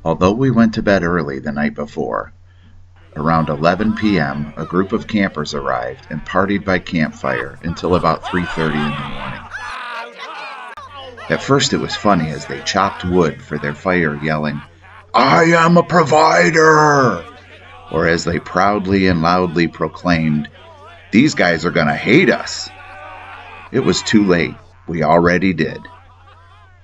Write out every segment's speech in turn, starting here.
Although we went to bed early the night before, around 11 p.m., a group of campers arrived and partied by campfire until about 3:30 in the morning. At first it was funny as they chopped wood for their fire, yelling, "I am a provider!" Or as they proudly and loudly proclaimed, "These guys are gonna hate us!" It was too late. We already did.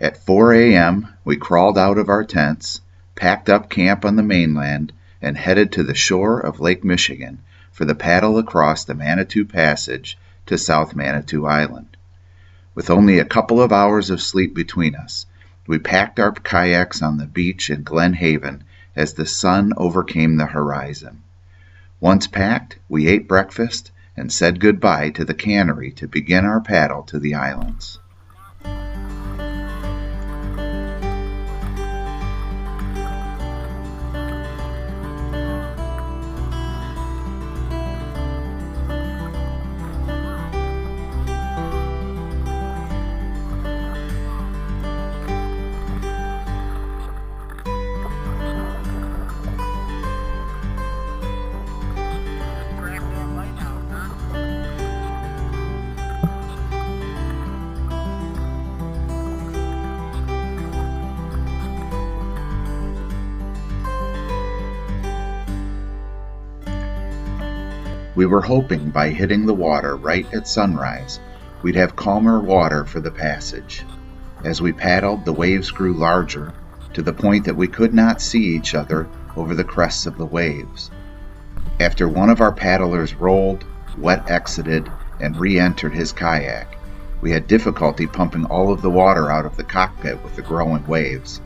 At 4 a.m., we crawled out of our tents, packed up camp on the mainland, and headed to the shore of Lake Michigan for the paddle across the Manitou Passage to South Manitou Island. With only a couple of hours of sleep between us, we packed our kayaks on the beach in Glen Haven as the sun overcame the horizon. Once packed, we ate breakfast and said goodbye to the cannery to begin our paddle to the islands. We were hoping by hitting the water right at sunrise, we'd have calmer water for the passage. As we paddled, the waves grew larger, to the point that we could not see each other over the crests of the waves. After one of our paddlers rolled, wet exited, and re-entered his kayak, we had difficulty pumping all of the water out of the cockpit with the growing waves.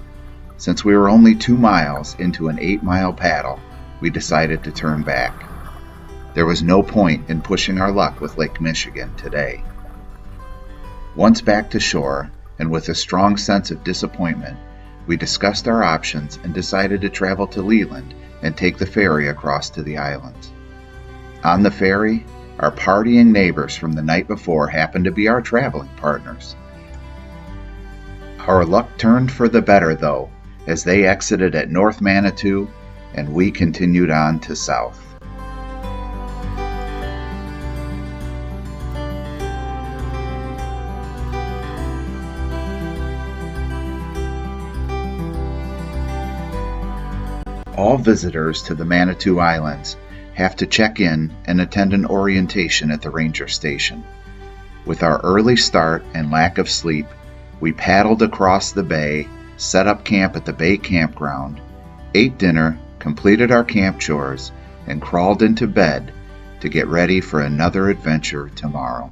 Since we were only 2 miles into an 8-mile paddle, we decided to turn back. There was no point in pushing our luck with Lake Michigan today. Once back to shore, and with a strong sense of disappointment, we discussed our options and decided to travel to Leland and take the ferry across to the islands. On the ferry, our partying neighbors from the night before happened to be our traveling partners. Our luck turned for the better, though, as they exited at North Manitou and we continued on to South. All visitors to the Manitou Islands have to check in and attend an orientation at the ranger station. With our early start and lack of sleep, we paddled across the bay, set up camp at the Bay Campground, ate dinner, completed our camp chores, and crawled into bed to get ready for another adventure tomorrow.